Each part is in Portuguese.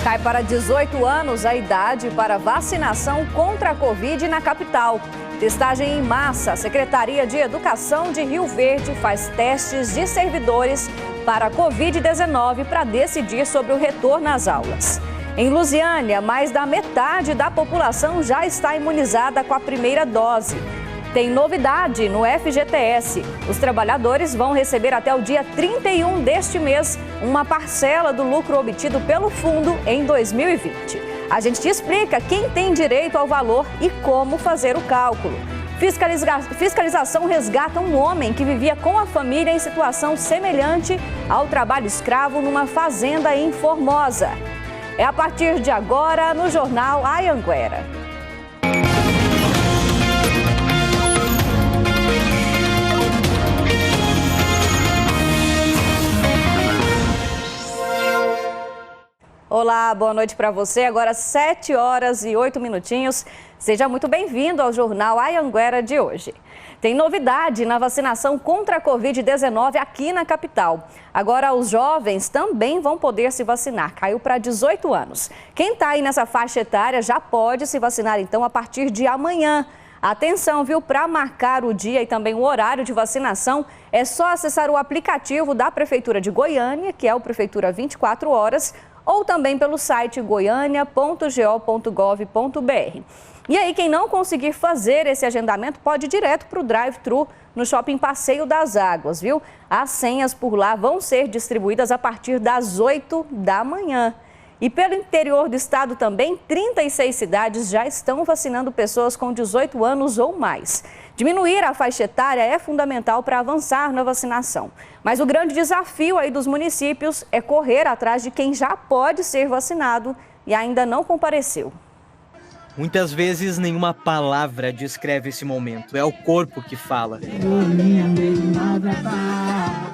Cai para 18 anos a idade para vacinação contra a Covid na capital. Testagem em massa. A Secretaria de Educação de Rio Verde faz testes de servidores para a Covid-19 para decidir sobre o retorno às aulas. Em Lusiânia, mais da metade da população já está imunizada com a primeira dose. Tem novidade no FGTS. Os trabalhadores vão receber até o dia 31 deste mês uma parcela do lucro obtido pelo fundo em 2020. A gente te explica quem tem direito ao valor e como fazer o cálculo. Fiscalização resgata um homem que vivia com a família em situação semelhante ao trabalho escravo numa fazenda em Formosa. É a partir de agora no Jornal Anhanguera. Olá, boa noite para você. Agora 7 horas e 8 minutinhos. Seja muito bem-vindo ao Jornal Anhanguera de hoje. Tem novidade na vacinação contra a Covid-19 aqui na capital. Agora os jovens também vão poder se vacinar. Caiu para 18 anos. Quem está aí nessa faixa etária já pode se vacinar então a partir de amanhã. Atenção, viu? Para marcar o dia e também o horário de vacinação, é só acessar o aplicativo da Prefeitura de Goiânia, que é o Prefeitura 24 Horas, ou também pelo site goiania.go.gov.br. E aí, quem não conseguir fazer esse agendamento pode ir direto para o drive-thru no Shopping Passeio das Águas, viu? As senhas por lá vão ser distribuídas a partir das 8 da manhã. E pelo interior do estado também, 36 cidades já estão vacinando pessoas com 18 anos ou mais. Diminuir a faixa etária é fundamental para avançar na vacinação. Mas o grande desafio aí dos municípios é correr atrás de quem já pode ser vacinado e ainda não compareceu. Muitas vezes nenhuma palavra descreve esse momento, é o corpo que fala.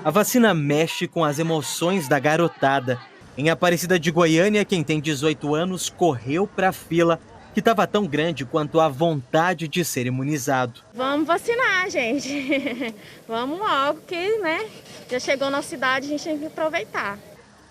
A vacina mexe com as emoções da garotada. Em Aparecida de Goiânia, quem tem 18 anos correu para a fila, que estava tão grande quanto a vontade de ser imunizado. Vamos vacinar, gente. Vamos logo, que já chegou na cidade, a gente tem que aproveitar.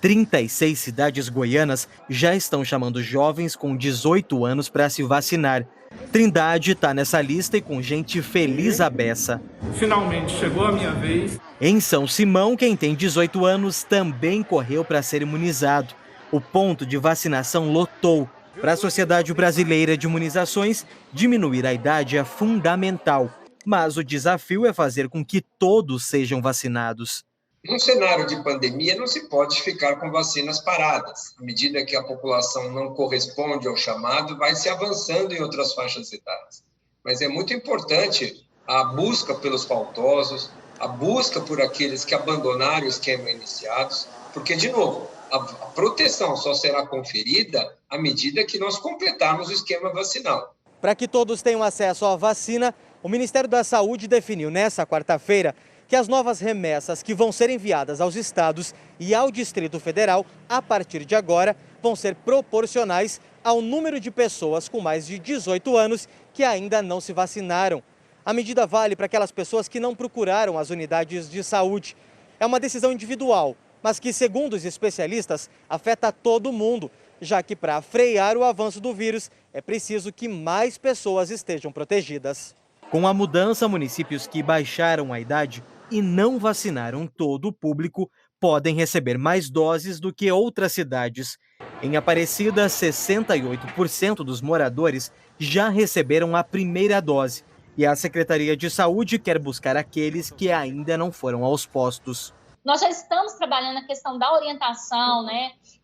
36 cidades goianas já estão chamando jovens com 18 anos para se vacinar. Trindade está nessa lista e com gente feliz à beça. Finalmente chegou a minha vez. Em São Simão, quem tem 18 anos também correu para ser imunizado. O ponto de vacinação lotou. Para a Sociedade Brasileira de Imunizações, diminuir a idade é fundamental. Mas o desafio é fazer com que todos sejam vacinados. Num cenário de pandemia, não se pode ficar com vacinas paradas. À medida que a população não corresponde ao chamado, vai se avançando em outras faixas etárias. Mas é muito importante a busca pelos faltosos, a busca por aqueles que abandonaram o esquema iniciados, porque, de novo, a proteção só será conferida à medida que nós completarmos o esquema vacinal. Para que todos tenham acesso à vacina, o Ministério da Saúde definiu nesta quarta-feira que as novas remessas que vão ser enviadas aos estados e ao Distrito Federal, a partir de agora, vão ser proporcionais ao número de pessoas com mais de 18 anos que ainda não se vacinaram. A medida vale para aquelas pessoas que não procuraram as unidades de saúde. É uma decisão individual, mas que, segundo os especialistas, afeta todo mundo, já que para frear o avanço do vírus é preciso que mais pessoas estejam protegidas. Com a mudança, municípios que baixaram a idade e não vacinaram todo o público podem receber mais doses do que outras cidades. Em Aparecida, 68% dos moradores já receberam a primeira dose. E a Secretaria de Saúde quer buscar aqueles que ainda não foram aos postos. Nós já estamos trabalhando na questão da orientação,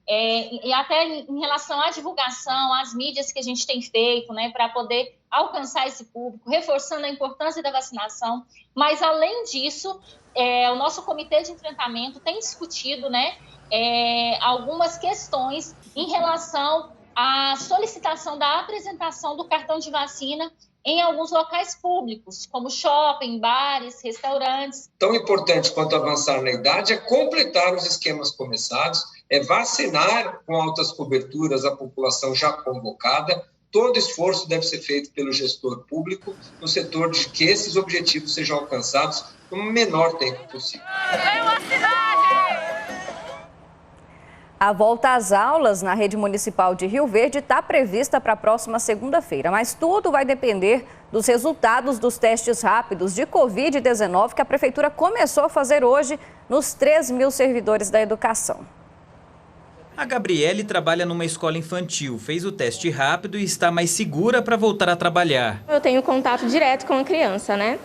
e até em relação à divulgação, às mídias que a gente tem feito, para poder alcançar esse público, reforçando a importância da vacinação. Mas, além disso, o nosso comitê de enfrentamento tem discutido, algumas questões em relação à solicitação da apresentação do cartão de vacina em alguns locais públicos, como shopping, bares, restaurantes. Tão importante quanto avançar na idade é completar os esquemas começados, é vacinar com altas coberturas a população já convocada. Todo esforço deve ser feito pelo gestor público no setor de que esses objetivos sejam alcançados no menor tempo possível. A volta às aulas na rede municipal de Rio Verde está prevista para a próxima segunda-feira, mas tudo vai depender dos resultados dos testes rápidos de Covid-19 que a Prefeitura começou a fazer hoje nos 3.000 servidores da educação. A Gabriele trabalha numa escola infantil, fez o teste rápido e está mais segura para voltar a trabalhar. Eu tenho contato direto com a criança, né?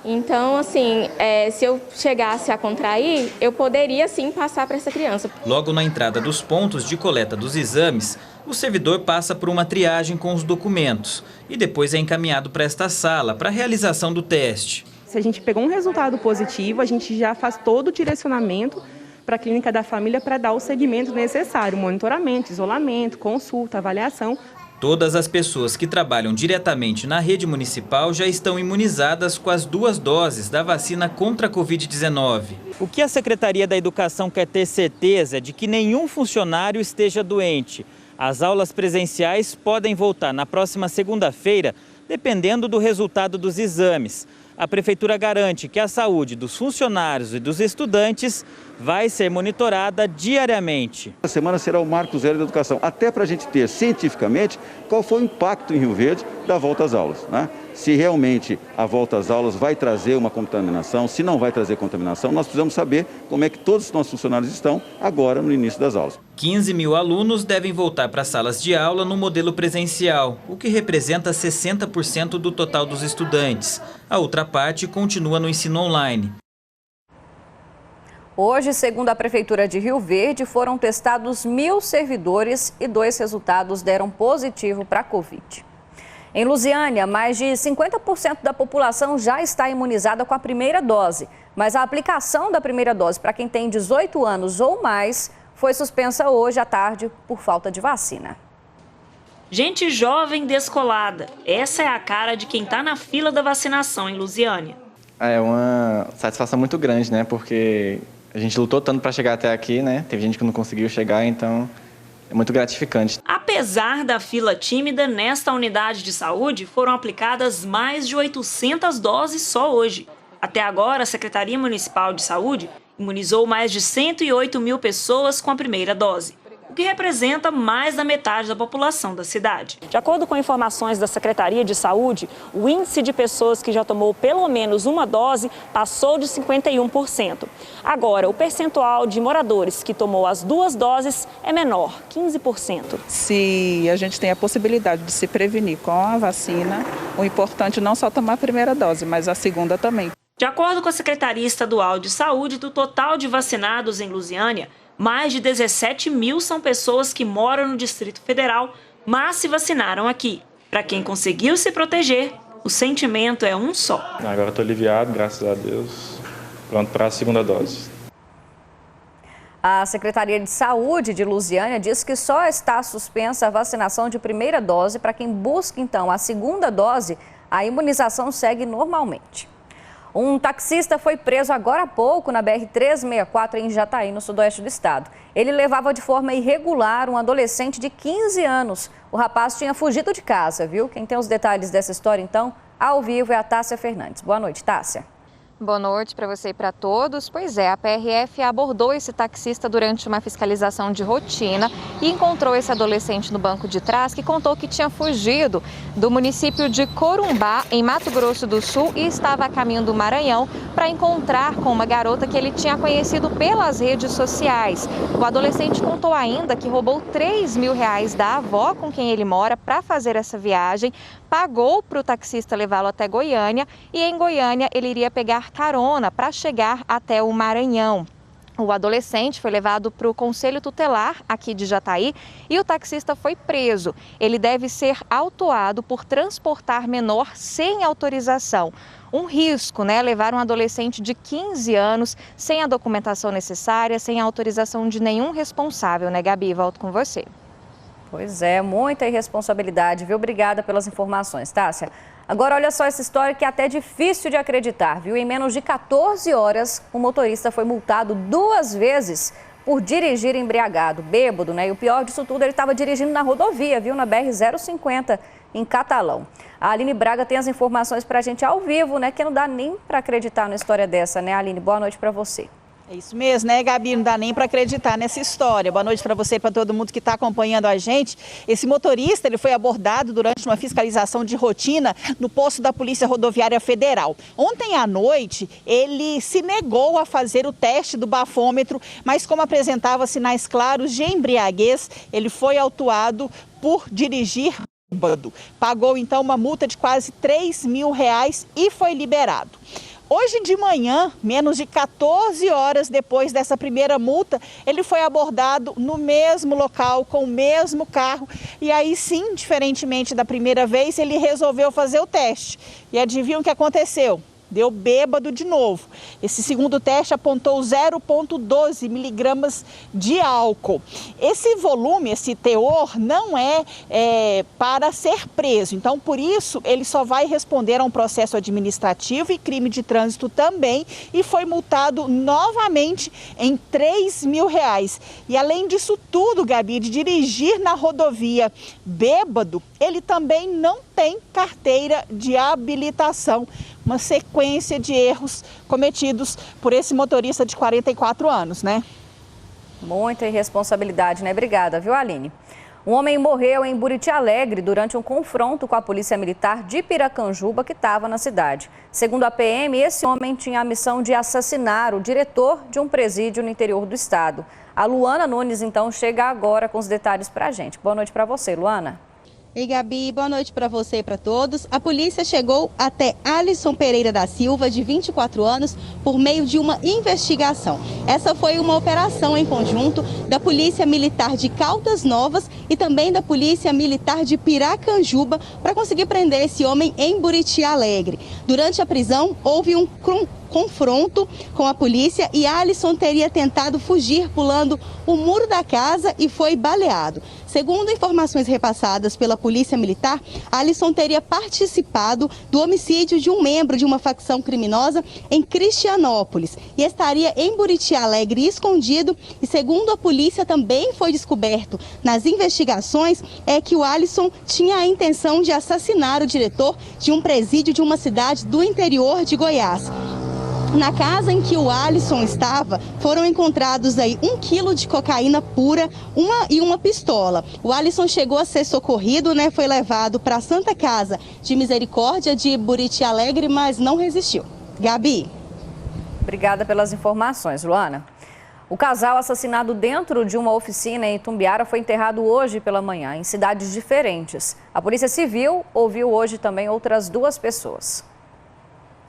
Então, assim, se eu chegasse a contrair, eu poderia, sim, passar para essa criança. Logo na entrada dos pontos de coleta dos exames, o servidor passa por uma triagem com os documentos e depois é encaminhado para esta sala para a realização do teste. Se a gente pegou um resultado positivo, a gente já faz todo o direcionamento para a clínica da família para dar o segmento necessário, monitoramento, isolamento, consulta, avaliação. Todas as pessoas que trabalham diretamente na rede municipal já estão imunizadas com as 2 doses da vacina contra a Covid-19. O que a Secretaria da Educação quer ter certeza é de que nenhum funcionário esteja doente. As aulas presenciais podem voltar na próxima segunda-feira, dependendo do resultado dos exames. A Prefeitura garante que a saúde dos funcionários e dos estudantes vai ser monitorada diariamente. A semana será o marco zero da educação, até para a gente ter cientificamente qual foi o impacto em Rio Verde da volta às aulas, né? Se realmente a volta às aulas vai trazer uma contaminação, se não vai trazer contaminação, nós precisamos saber como é que todos os nossos funcionários estão agora no início das aulas. 15.000 alunos devem voltar para salas de aula no modelo presencial, o que representa 60% do total dos estudantes. A outra parte continua no ensino online. Hoje, segundo a Prefeitura de Rio Verde, foram testados 1.000 servidores e 2 resultados deram positivo para a Covid. Em Lusiânia, mais de 50% da população já está imunizada com a primeira dose, mas a aplicação da primeira dose para quem tem 18 anos ou mais foi suspensa hoje à tarde por falta de vacina. Gente jovem descolada, essa é a cara de quem está na fila da vacinação em Lusiânia. É uma satisfação muito grande, né? Porque a gente lutou tanto para chegar até aqui, né? Teve gente que não conseguiu chegar, então é muito gratificante. Apesar da fila tímida, nesta unidade de saúde foram aplicadas mais de 800 doses só hoje. Até agora, a Secretaria Municipal de Saúde imunizou mais de 108.000 pessoas com a primeira dose, o que representa mais da metade da população da cidade. De acordo com informações da Secretaria de Saúde, o índice de pessoas que já tomou pelo menos uma dose passou de 51%. Agora, o percentual de moradores que tomou as 2 doses é menor, 15%. Se a gente tem a possibilidade de se prevenir com a vacina, o importante não só tomar a primeira dose, mas a segunda também. De acordo com a Secretaria Estadual de Saúde, do total de vacinados em Lusiânia, mais de 17.000 são pessoas que moram no Distrito Federal, mas se vacinaram aqui. Para quem conseguiu se proteger, o sentimento é um só. Agora estou aliviado, graças a Deus, pronto para a segunda dose. A Secretaria de Saúde de Lusiânia diz que só está suspensa a vacinação de primeira dose. Para quem busca, então, a segunda dose, a imunização segue normalmente. Um taxista foi preso agora há pouco na BR-364 em Jataí, no sudoeste do estado. Ele levava de forma irregular um adolescente de 15 anos. O rapaz tinha fugido de casa, viu? Quem tem os detalhes dessa história, então, ao vivo é a Tássia Fernandes. Boa noite, Tássia. Boa noite para você e para todos. Pois é, a PRF abordou esse taxista durante uma fiscalização de rotina e encontrou esse adolescente no banco de trás que contou que tinha fugido do município de Corumbá, em Mato Grosso do Sul, e estava a caminho do Maranhão para encontrar com uma garota que ele tinha conhecido pelas redes sociais. O adolescente contou ainda que roubou R$3.000 da avó com quem ele mora para fazer essa viagem, pagou para o taxista levá-lo até Goiânia e em Goiânia ele iria pegar carona para chegar até o Maranhão. O adolescente foi levado para o Conselho Tutelar aqui de Jataí e o taxista foi preso. Ele deve ser autuado por transportar menor sem autorização. Um risco, né? Levar um adolescente de 15 anos sem a documentação necessária, sem a autorização de nenhum responsável, né, Gabi? Volto com você. Pois é, muita irresponsabilidade, viu? Obrigada pelas informações, Tássia. Agora, olha só essa história que é até difícil de acreditar, viu? Em menos de 14 horas, o motorista foi multado 2 vezes por dirigir embriagado, bêbado, né? E o pior disso tudo, ele estava dirigindo na rodovia, viu? Na BR-050, em Catalão. A Aline Braga tem as informações para a gente ao vivo, né? Que não dá nem para acreditar numa história dessa, né, Aline? Boa noite para você. É isso mesmo, né, Gabi? Não dá nem para acreditar nessa história. Boa noite para você e para todo mundo que está acompanhando a gente. Esse motorista ele foi abordado durante uma fiscalização de rotina no posto da Polícia Rodoviária Federal. Ontem à noite, ele se negou a fazer o teste do bafômetro, mas como apresentava sinais claros de embriaguez, ele foi autuado por dirigir bêbado. Pagou então uma multa de quase R$3.000 e foi liberado. Hoje de manhã, menos de 14 horas depois dessa primeira multa, ele foi abordado no mesmo local, com o mesmo carro. E aí sim, diferentemente da primeira vez, ele resolveu fazer o teste. E adivinham o que aconteceu? Deu bêbado de novo. Esse segundo teste apontou 0,12 miligramas de álcool. Esse volume, esse teor, não é para ser preso. Então, por isso, ele só vai responder a um processo administrativo e crime de trânsito também. E foi multado novamente em R$3.000. E além disso tudo, Gabi, de dirigir na rodovia bêbado, ele também não tem carteira de habilitação. Uma sequência de erros cometidos por esse motorista de 44 anos, né? Muita irresponsabilidade, né? Obrigada, viu, Aline? Um homem morreu em Buriti Alegre durante um confronto com a Polícia Militar de Piracanjuba, que estava na cidade. Segundo a PM, esse homem tinha a missão de assassinar o diretor de um presídio no interior do estado. A Luana Nunes, então, chega agora com os detalhes para a gente. Boa noite para você, Luana. Ei, Gabi, boa noite para você e para todos. A polícia chegou até Alisson Pereira da Silva, de 24 anos, por meio de uma investigação. Essa foi uma operação em conjunto da Polícia Militar de Caldas Novas e também da Polícia Militar de Piracanjuba para conseguir prender esse homem em Buriti Alegre. Durante a prisão, houve um confronto com a polícia e Alisson teria tentado fugir pulando o muro da casa e foi baleado. Segundo informações repassadas pela Polícia Militar, Alisson teria participado do homicídio de um membro de uma facção criminosa em Cristianópolis e estaria em Buriti Alegre escondido. E segundo a polícia, também foi descoberto nas investigações que o Alisson tinha a intenção de assassinar o diretor de um presídio de uma cidade do interior de Goiás. Na casa em que o Alisson estava, foram encontrados aí 1 quilo de cocaína pura e uma pistola. O Alisson chegou a ser socorrido, né? Foi levado para a Santa Casa de Misericórdia de Buriti Alegre, mas não resistiu. Gabi. Obrigada pelas informações, Luana. O casal assassinado dentro de uma oficina em Itumbiara foi enterrado hoje pela manhã, em cidades diferentes. A Polícia Civil ouviu hoje também outras 2 pessoas.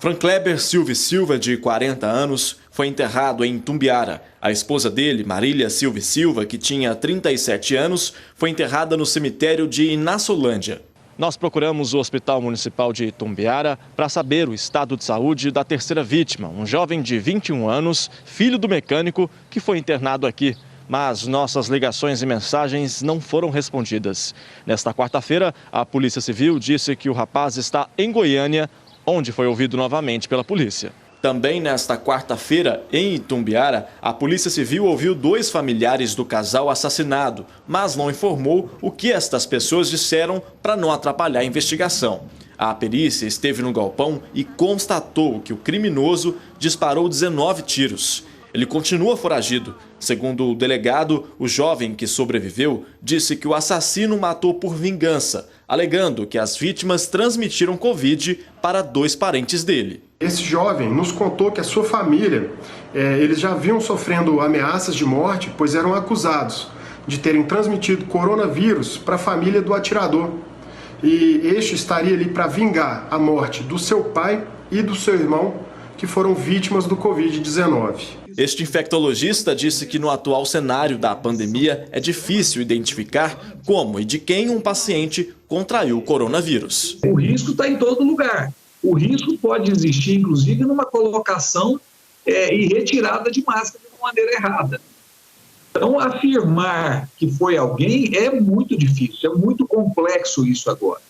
Frankleber Silva Silva, de 40 anos, foi enterrado em Itumbiara. A esposa dele, Marília Silva Silva, que tinha 37 anos, foi enterrada no cemitério de Inassolândia. Nós procuramos o Hospital Municipal de Itumbiara para saber o estado de saúde da terceira vítima, um jovem de 21 anos, filho do mecânico, que foi internado aqui. Mas nossas ligações e mensagens não foram respondidas. Nesta quarta-feira, a Polícia Civil disse que o rapaz está em Goiânia, onde foi ouvido novamente pela polícia. Também nesta quarta-feira, em Itumbiara, a Polícia Civil ouviu 2 familiares do casal assassinado, mas não informou o que estas pessoas disseram para não atrapalhar a investigação. A perícia esteve no galpão e constatou que o criminoso disparou 19 tiros. Ele continua foragido. Segundo o delegado, o jovem que sobreviveu disse que o assassino matou por vingança, alegando que as vítimas transmitiram Covid para 2 parentes dele. Esse jovem nos contou que a sua família, eles já vinham sofrendo ameaças de morte, pois eram acusados de terem transmitido coronavírus para a família do atirador. E este estaria ali para vingar a morte do seu pai e do seu irmão, que foram vítimas do Covid-19. Este infectologista disse que no atual cenário da pandemia é difícil identificar como e de quem um paciente contraiu o coronavírus. O risco está em todo lugar. O risco pode existir, inclusive, numa colocação e retirada de máscara de uma maneira errada. Então, afirmar que foi alguém é muito difícil, é muito complexo isso agora.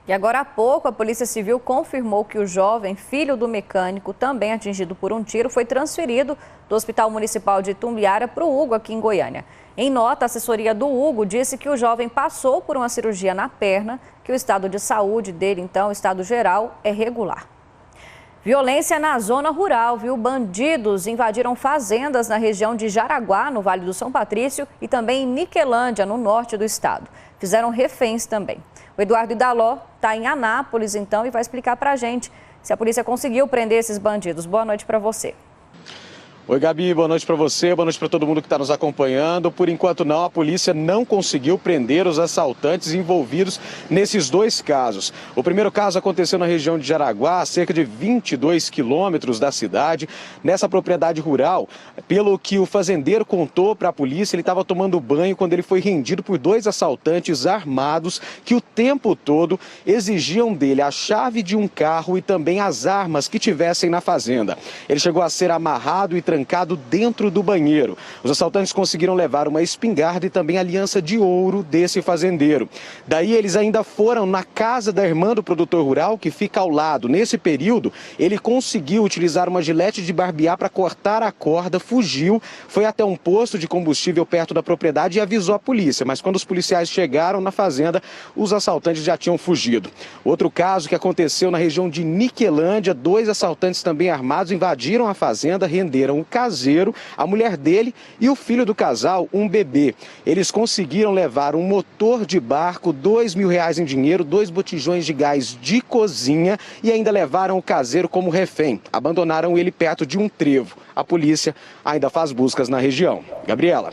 E agora há pouco, a Polícia Civil confirmou que o jovem, filho do mecânico, também atingido por um tiro, foi transferido do Hospital Municipal de Itumbiara para o Hugo, aqui em Goiânia. Em nota, a assessoria do Hugo disse que o jovem passou por uma cirurgia na perna, que o estado de saúde dele, então, o estado geral, é regular. Violência na zona rural, viu? Bandidos invadiram fazendas na região de Jaraguá, no Vale do São Patrício, e também em Niquelândia, no norte do estado. Fizeram reféns também. O Eduardo Idaló está em Anápolis, então, e vai explicar para a gente se a polícia conseguiu prender esses bandidos. Boa noite para você. Oi, Gabi, boa noite para você, boa noite para todo mundo que está nos acompanhando. Por enquanto não, a polícia não conseguiu prender os assaltantes envolvidos nesses dois casos. O primeiro caso aconteceu na região de Jaraguá, a cerca de 22 quilômetros da cidade, nessa propriedade rural. Pelo que o fazendeiro contou para a polícia, ele estava tomando banho quando ele foi rendido por dois assaltantes armados que o tempo todo exigiam dele a chave de um carro e também as armas que tivessem na fazenda. Ele chegou a ser amarrado e trancado dentro do banheiro. Os assaltantes conseguiram levar uma espingarda e também a aliança de ouro desse fazendeiro. Daí eles ainda foram na casa da irmã do produtor rural, que fica ao lado. Nesse período, ele conseguiu utilizar uma gilete de barbear para cortar a corda, fugiu, foi até um posto de combustível perto da propriedade e avisou a polícia. Mas quando os policiais chegaram na fazenda, os assaltantes já tinham fugido. Outro caso que aconteceu na região de Niquelândia, dois assaltantes também armados invadiram a fazenda, renderam o caseiro, a mulher dele e o filho do casal, um bebê. Eles conseguiram levar um motor de barco, R$2.000 em dinheiro, 2 botijões de gás de cozinha e ainda levaram o caseiro como refém. Abandonaram ele perto de um trevo. A polícia ainda faz buscas na região. Gabriela.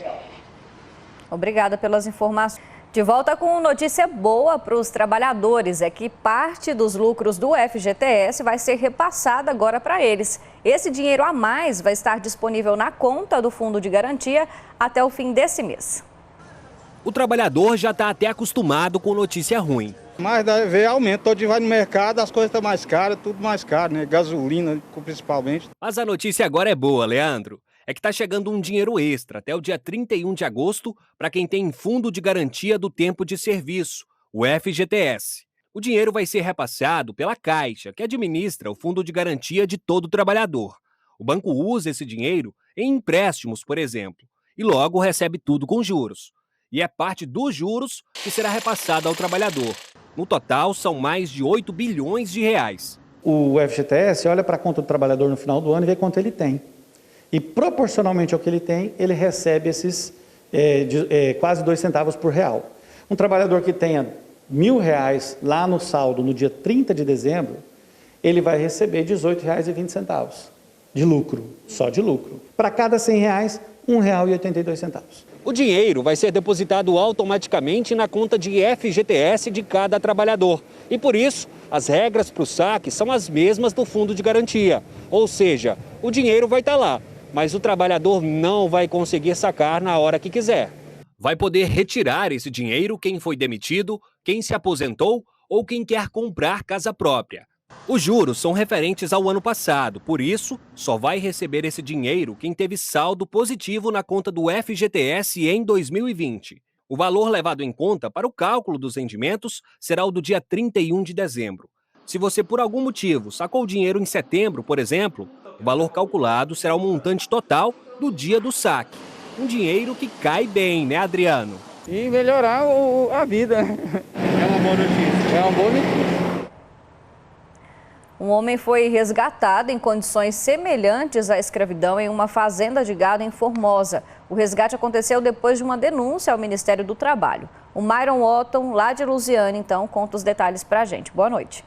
Obrigada pelas informações. De volta com notícia boa para os trabalhadores, é que parte dos lucros do FGTS vai ser repassada agora para eles. Esse dinheiro a mais vai estar disponível na conta do Fundo de Garantia até o fim desse mês. O trabalhador já está até acostumado com notícia ruim. Mas vê aumento, todo dia vai no mercado, as coisas estão mais caras, tudo mais caro, né? Gasolina principalmente. Mas a notícia agora é boa, Leandro. É que está chegando um dinheiro extra até o dia 31 de agosto para quem tem Fundo de Garantia do Tempo de Serviço, o FGTS. O dinheiro vai ser repassado pela Caixa, que administra o Fundo de Garantia de todo trabalhador. O banco usa esse dinheiro em empréstimos, por exemplo, e logo recebe tudo com juros. E é parte dos juros que será repassada ao trabalhador. No total, são mais de 8 bilhões de reais. O FGTS olha para a conta do trabalhador no final do ano e vê quanto ele tem. E proporcionalmente ao que ele tem, ele recebe esses quase 2 centavos por real. Um trabalhador que tenha R$1.000 lá no saldo no dia 30 de dezembro, ele vai receber R$18,20 de lucro, só de lucro. Para cada R$100, R$1,82. O dinheiro vai ser depositado automaticamente na conta de FGTS de cada trabalhador. E por isso, as regras para o saque são as mesmas do Fundo de Garantia. Ou seja, o dinheiro vai estar lá, mas o trabalhador não vai conseguir sacar na hora que quiser. Vai poder retirar esse dinheiro quem foi demitido, quem se aposentou ou quem quer comprar casa própria. Os juros são referentes ao ano passado, por isso, só vai receber esse dinheiro quem teve saldo positivo na conta do FGTS em 2020. O valor levado em conta para o cálculo dos rendimentos será o do dia 31 de dezembro. Se você, por algum motivo, sacou o dinheiro em setembro, por exemplo, o valor calculado será o montante total do dia do saque. Um dinheiro que cai bem, né, Adriano? E melhorar a vida. É uma boa notícia. É uma boa notícia. Um homem foi resgatado em condições semelhantes à escravidão em uma fazenda de gado em Formosa. O resgate aconteceu depois de uma denúncia ao Ministério do Trabalho. O Myron Otton, lá de Lusiânia, então, conta os detalhes pra gente. Boa noite.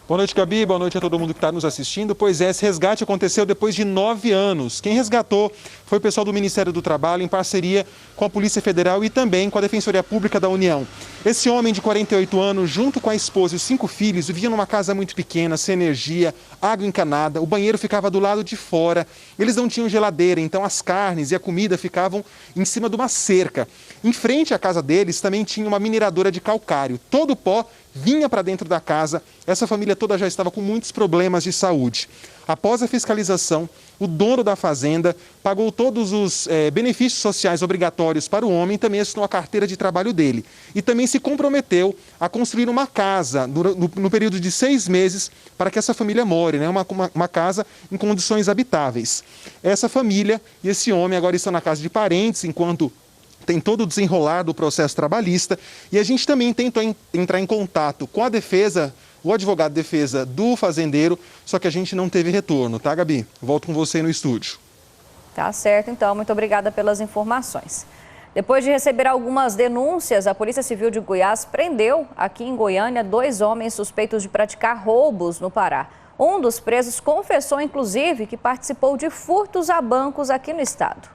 Boa noite, Gabi. Boa noite a todo mundo que está nos assistindo. Pois é, esse resgate aconteceu depois de 9 anos. Quem resgatou foi o pessoal do Ministério do Trabalho, em parceria com a Polícia Federal e também com a Defensoria Pública da União. Esse homem de 48 anos, junto com a esposa e os 5 filhos, vivia numa casa muito pequena, sem energia, água encanada, o banheiro ficava do lado de fora, eles não tinham geladeira, então as carnes e a comida ficavam em cima de uma cerca. Em frente à casa deles também tinha uma mineradora de calcário. Todo o pó vinha para dentro da casa. Essa família toda já estava com muitos problemas de saúde. Após a fiscalização, o dono da fazenda pagou todos os benefícios sociais obrigatórios para o homem, também assinou a carteira de trabalho dele. E também se comprometeu a construir uma casa no período de 6 meses para que essa família more, né? Uma casa em condições habitáveis. Essa família e esse homem agora estão na casa de parentes, enquanto tem todo o desenrolar do processo trabalhista, e a gente também tentou entrar em contato com a defesa o advogado de defesa do fazendeiro, só que a gente não teve retorno, tá, Gabi? Volto com você no estúdio. Tá certo, então. Muito obrigada pelas informações. Depois de receber algumas denúncias, a Polícia Civil de Goiás prendeu, aqui em Goiânia, 2 homens suspeitos de praticar roubos no Pará. Um dos presos confessou, inclusive, que participou de furtos a bancos aqui no estado.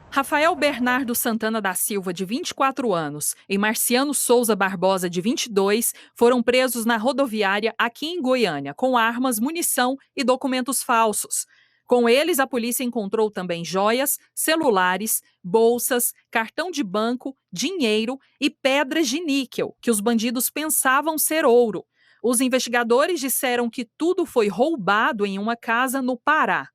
Rafael Bernardo Santana da Silva, de 24 anos, e Marciano Souza Barbosa, de 22, foram presos na rodoviária aqui em Goiânia, com armas, munição e documentos falsos. Com eles, a polícia encontrou também joias, celulares, bolsas, cartão de banco, dinheiro e pedras de níquel, que os bandidos pensavam ser ouro. Os investigadores disseram que tudo foi roubado em uma casa no Pará.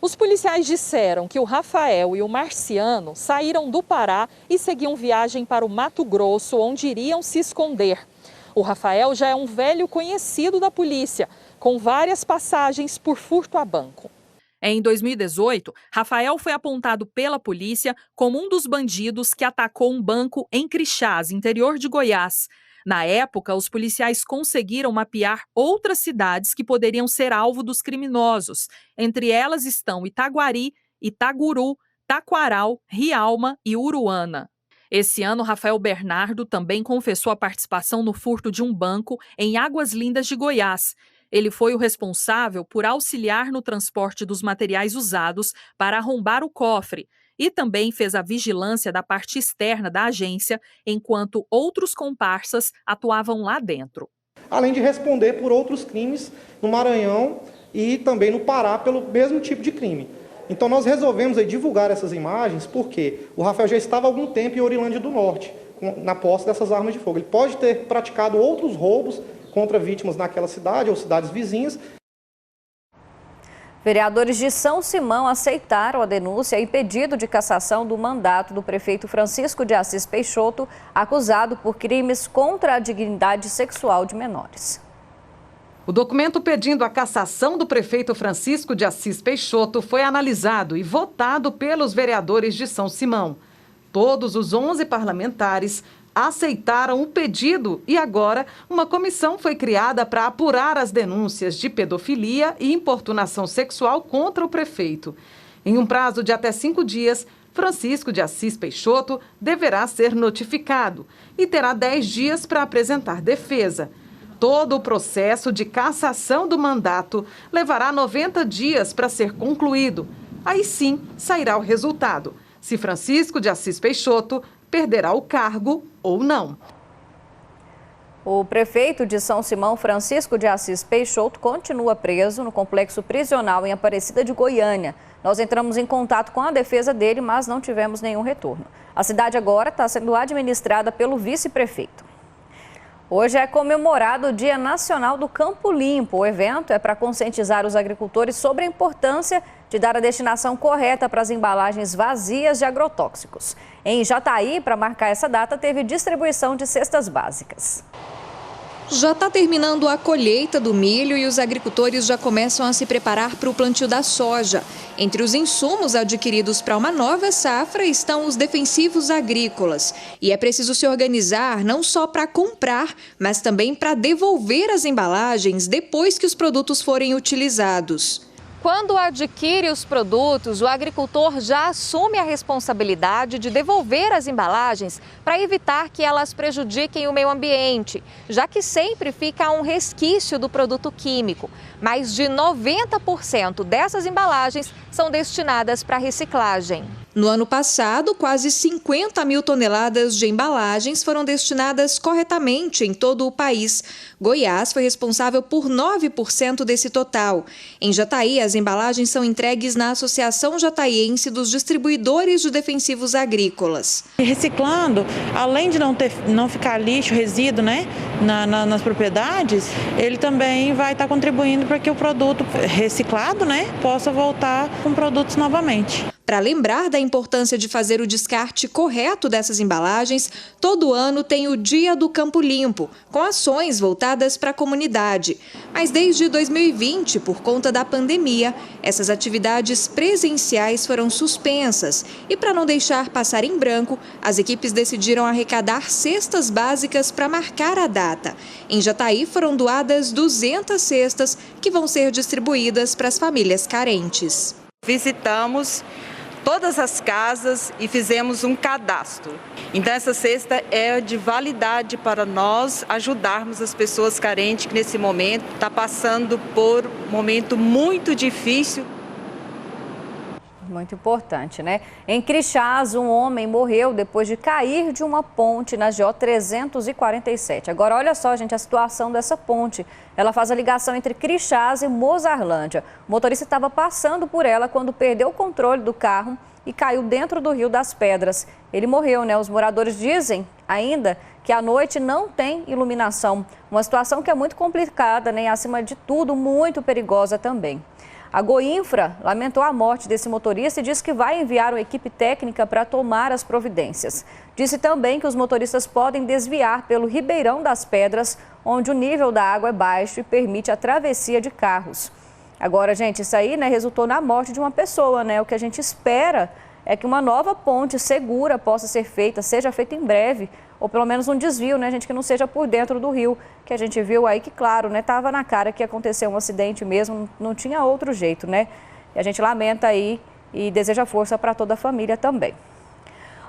Os policiais disseram que o Rafael e o Marciano saíram do Pará e seguiam viagem para o Mato Grosso, onde iriam se esconder. O Rafael já é um velho conhecido da polícia, com várias passagens por furto a banco. Em 2018, Rafael foi apontado pela polícia como um dos bandidos que atacou um banco em Crixás, interior de Goiás. Na época, os policiais conseguiram mapear outras cidades que poderiam ser alvo dos criminosos. Entre elas estão Itaguari, Itaguru, Taquaral, Rialma e Uruana. Esse ano, Rafael Bernardo também confessou a participação no furto de um banco em Águas Lindas de Goiás. Ele foi o responsável por auxiliar no transporte dos materiais usados para arrombar o cofre e também fez a vigilância da parte externa da agência, enquanto outros comparsas atuavam lá dentro. Além de responder por outros crimes no Maranhão e também no Pará pelo mesmo tipo de crime. Então nós resolvemos divulgar essas imagens porque o Rafael já estava há algum tempo em Orilândia do Norte, na posse dessas armas de fogo. Ele pode ter praticado outros roubos contra vítimas naquela cidade ou cidades vizinhas. Vereadores de São Simão aceitaram a denúncia e pedido de cassação do mandato do prefeito Francisco de Assis Peixoto, acusado por crimes contra a dignidade sexual de menores. O documento pedindo a cassação do prefeito Francisco de Assis Peixoto foi analisado e votado pelos vereadores de São Simão. Todos os 11 parlamentares aceitaram o pedido e agora uma comissão foi criada para apurar as denúncias de pedofilia e importunação sexual contra o prefeito. Em um prazo de até 5 dias, Francisco de Assis Peixoto deverá ser notificado e terá 10 dias para apresentar defesa. Todo o processo de cassação do mandato levará 90 dias para ser concluído. Aí sim sairá o resultado, se Francisco de Assis Peixoto perderá o cargo ou não. O prefeito de São Simão, Francisco de Assis Peixoto, continua preso no complexo prisional em Aparecida de Goiânia. Nós entramos em contato com a defesa dele, mas não tivemos nenhum retorno. A cidade agora está sendo administrada pelo vice-prefeito. Hoje é comemorado o Dia Nacional do Campo Limpo. O evento é para conscientizar os agricultores sobre a importância de dar a destinação correta para as embalagens vazias de agrotóxicos. Em Jataí, para marcar essa data, teve distribuição de cestas básicas. Já está terminando a colheita do milho e os agricultores já começam a se preparar para o plantio da soja. Entre os insumos adquiridos para uma nova safra estão os defensivos agrícolas. E é preciso se organizar não só para comprar, mas também para devolver as embalagens depois que os produtos forem utilizados. Quando adquire os produtos, o agricultor já assume a responsabilidade de devolver as embalagens para evitar que elas prejudiquem o meio ambiente, já que sempre fica um resquício do produto químico. Mais de 90% dessas embalagens são destinadas para reciclagem. No ano passado, quase 50 mil toneladas de embalagens foram destinadas corretamente em todo o país. Goiás foi responsável por 9% desse total. Em Jataí, as embalagens são entregues na Associação Jataiense dos Distribuidores de Defensivos Agrícolas. Reciclando, além de não ficar lixo, resíduo, nas propriedades, ele também vai estar contribuindo para que o produto reciclado, possa voltar com produtos novamente. Para lembrar da importância de fazer o descarte correto dessas embalagens, todo ano tem o Dia do Campo Limpo, com ações voltadas para a comunidade. Mas desde 2020, por conta da pandemia, essas atividades presenciais foram suspensas. E para não deixar passar em branco, as equipes decidiram arrecadar cestas básicas para marcar a data. Em Jataí foram doadas 200 cestas que vão ser distribuídas para as famílias carentes. Visitamos todas as casas e fizemos um cadastro. Então essa cesta é de validade para nós ajudarmos as pessoas carentes que nesse momento está passando por um momento muito difícil. Muito importante, né? Em Crixás, um homem morreu depois de cair de uma ponte na GO 347. Agora, olha só, gente, a situação dessa ponte. Ela faz a ligação entre Crixás e Mozarlândia. O motorista estava passando por ela quando perdeu o controle do carro e caiu dentro do Rio das Pedras. Ele morreu, né? Os moradores dizem ainda que à noite não tem iluminação. Uma situação que é muito complicada, né? E, acima de tudo, muito perigosa também. A Goinfra lamentou a morte desse motorista e disse que vai enviar uma equipe técnica para tomar as providências. Disse também que os motoristas podem desviar pelo Ribeirão das Pedras, onde o nível da água é baixo e permite a travessia de carros. Agora, gente, isso aí, né, resultou na morte de uma pessoa, né? O que a gente espera é que uma nova ponte segura possa ser feita, seja feita em breve, ou pelo menos um desvio, né, gente, que não seja por dentro do rio, que a gente viu aí que, claro, né, estava na cara que aconteceu um acidente mesmo, não tinha outro jeito, né? E a gente lamenta aí e deseja força para toda a família também.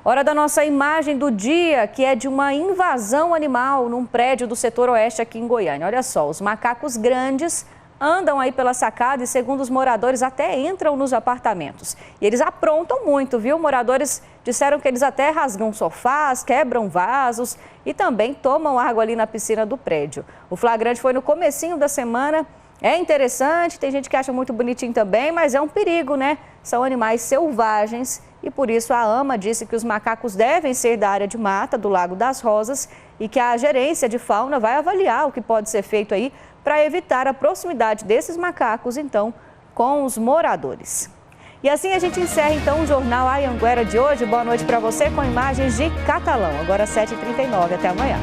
Hora da nossa imagem do dia, que é de uma invasão animal num prédio do setor oeste aqui em Goiânia. Olha só, os macacos grandes andam aí pela sacada e, segundo os moradores, até entram nos apartamentos. E eles aprontam muito, viu? Moradores disseram que eles até rasgam sofás, quebram vasos e também tomam água ali na piscina do prédio. O flagrante foi no comecinho da semana. É interessante, tem gente que acha muito bonitinho também, mas é um perigo, né? São animais selvagens e por isso a AMA disse que os macacos devem ser da área de mata do Lago das Rosas e que a gerência de fauna vai avaliar o que pode ser feito aí para evitar a proximidade desses macacos, então, com os moradores. E assim a gente encerra, então, o Jornal Anhanguera de hoje. Boa noite para você com imagens de Catalão. Agora 7h39. Até amanhã.